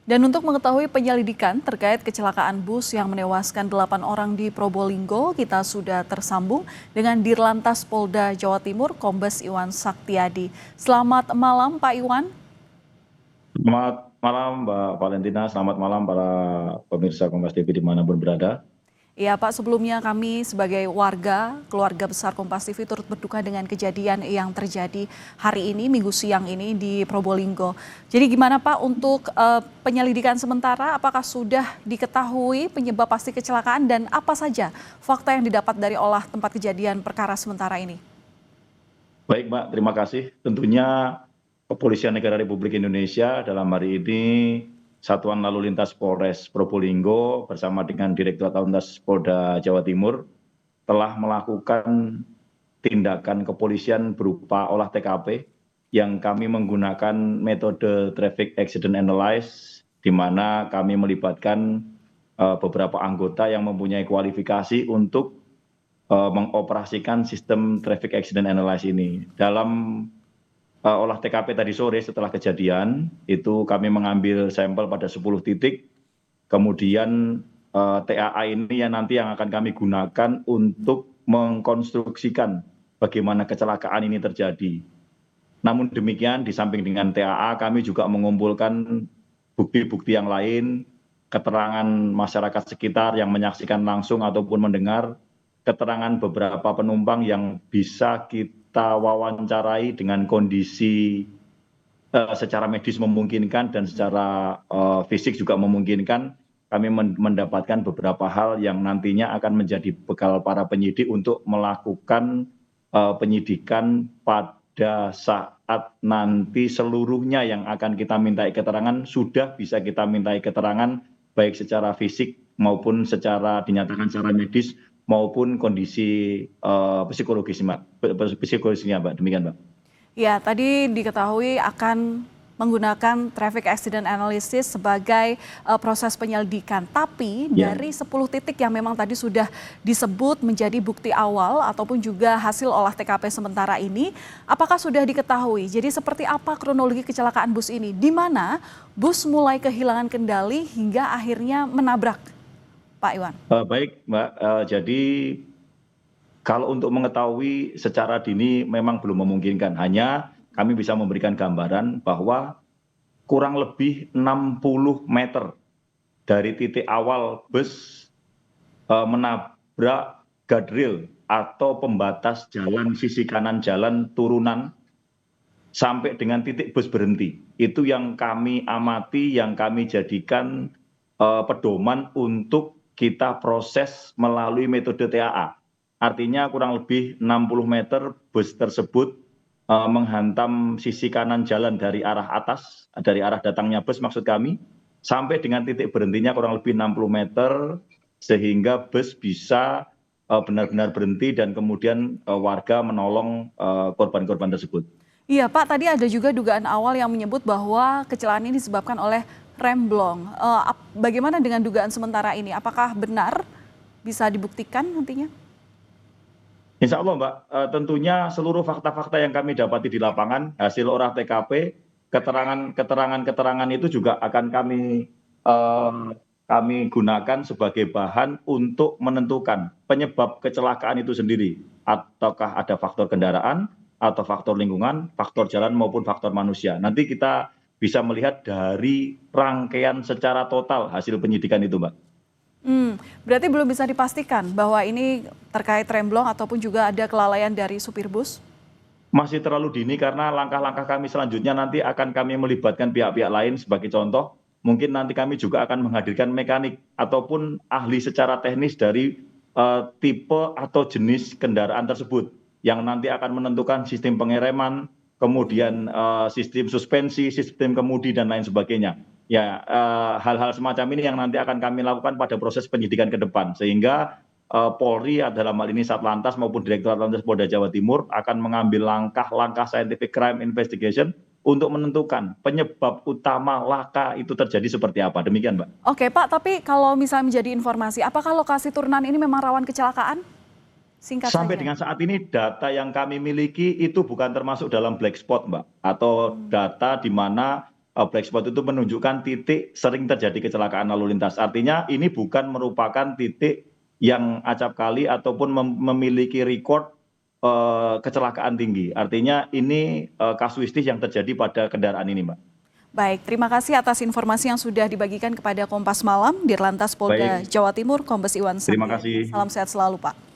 Dan untuk mengetahui penyelidikan terkait kecelakaan bus yang menewaskan 8 orang di Probolinggo, kita sudah tersambung dengan Dirlantas Polda Jawa Timur, Kombes Iwan Saktiadi. Selamat malam, Pak Iwan. Selamat malam Mbak Valentina, selamat malam para pemirsa Kompas TV dimanapun berada. Ya Pak, sebelumnya kami sebagai warga, keluarga besar Kompas TV turut berduka dengan kejadian yang terjadi hari ini, Minggu siang ini di Probolinggo. Jadi gimana Pak untuk penyelidikan sementara, apakah sudah diketahui penyebab pasti kecelakaan dan apa saja fakta yang didapat dari olah tempat kejadian perkara sementara ini? Baik Mbak, terima kasih. Tentunya Kepolisian Negara Republik Indonesia dalam hari ini Satuan Lalu Lintas Polres Probolinggo bersama dengan Direktorat Lalu Lintas Polda Jawa Timur telah melakukan tindakan kepolisian berupa olah TKP yang kami menggunakan metode Traffic Accident Analysis, di mana kami melibatkan beberapa anggota yang mempunyai kualifikasi untuk mengoperasikan sistem Traffic Accident Analysis ini. Dalam olah TKP tadi sore setelah kejadian, itu kami mengambil sampel pada 10 titik, kemudian TAA ini yang nanti yang akan kami gunakan untuk mengkonstruksikan bagaimana kecelakaan ini terjadi. Namun demikian, di samping dengan TAA, kami juga mengumpulkan bukti-bukti yang lain, keterangan masyarakat sekitar yang menyaksikan langsung ataupun mendengar, keterangan beberapa penumpang yang bisa kita wawancarai dengan kondisi secara medis memungkinkan dan secara fisik juga memungkinkan. Kami mendapatkan beberapa hal yang nantinya akan menjadi bekal para penyidik untuk melakukan penyidikan pada saat nanti seluruhnya yang akan kita mintai keterangan sudah bisa kita mintai keterangan baik secara fisik maupun secara dinyatakan secara medis maupun kondisi psikologisnya Mbak, demikian Mbak. Ya, tadi diketahui akan menggunakan traffic accident analysis sebagai proses penyelidikan. Tapi dari 10 titik yang memang tadi sudah disebut menjadi bukti awal ataupun juga hasil olah TKP sementara ini, apakah sudah diketahui? Jadi seperti apa kronologi kecelakaan bus ini? Di mana bus mulai kehilangan kendali hingga akhirnya menabrak, Pak Iwan? Baik Mbak, jadi kalau untuk mengetahui secara dini memang belum memungkinkan. Hanya kami bisa memberikan gambaran bahwa kurang lebih 60 meter dari titik awal bus menabrak guardrail atau pembatas jalan sisi kanan jalan turunan sampai dengan titik bus berhenti. Itu yang kami amati, yang kami jadikan pedoman untuk kita proses melalui metode TAA. Artinya kurang lebih 60 meter bus tersebut menghantam sisi kanan jalan dari arah atas, dari arah datangnya bus maksud kami, sampai dengan titik berhentinya kurang lebih 60 meter, sehingga bus bisa benar-benar berhenti dan kemudian warga menolong korban-korban tersebut. Iya Pak, tadi ada juga dugaan awal yang menyebut bahwa kecelakaan ini disebabkan oleh remblong. Bagaimana dengan dugaan sementara ini? Apakah benar bisa dibuktikan nantinya? Insya Allah Mbak, tentunya seluruh fakta-fakta yang kami dapati di lapangan, hasil olah TKP, keterangan-keterangan itu juga akan kami gunakan sebagai bahan untuk menentukan penyebab kecelakaan itu sendiri. Ataukah ada faktor kendaraan, atau faktor lingkungan, faktor jalan maupun faktor manusia. Nanti kita bisa melihat dari rangkaian secara total hasil penyidikan itu Mbak. Berarti belum bisa dipastikan bahwa ini terkait remblong ataupun juga ada kelalaian dari supir bus? Masih terlalu dini karena langkah-langkah kami selanjutnya nanti akan kami melibatkan pihak-pihak lain sebagai contoh. Mungkin nanti kami juga akan menghadirkan mekanik ataupun ahli secara teknis dari tipe atau jenis kendaraan tersebut yang nanti akan menentukan sistem pengereman, kemudian sistem suspensi, sistem kemudi dan lain sebagainya. Ya, hal-hal semacam ini yang nanti akan kami lakukan pada proses penyidikan ke depan, sehingga Polri dalam hal ini Satlantas maupun Direktorat Lalu Lintas Polda Jawa Timur akan mengambil langkah-langkah scientific crime investigation untuk menentukan penyebab utama laka itu terjadi seperti apa. Demikian Mbak. Oke Pak, tapi kalau misalnya menjadi informasi, apakah lokasi turunan ini memang rawan kecelakaan? Singkat Sampai saja. dengan saat ini data yang kami miliki itu bukan termasuk dalam black spot Mbak, atau data di mana black spot itu menunjukkan titik sering terjadi kecelakaan lalu lintas. Artinya ini bukan merupakan titik yang acap kali ataupun memiliki rekod kecelakaan tinggi. Artinya ini kasuistis yang terjadi pada kendaraan ini, Mbak. Baik, terima kasih atas informasi yang sudah dibagikan kepada Kompas Malam, Dirlantas Polda Baik. Jawa Timur, Kombes Iwan Terima Septiadi. kasih. Salam sehat selalu, Pak.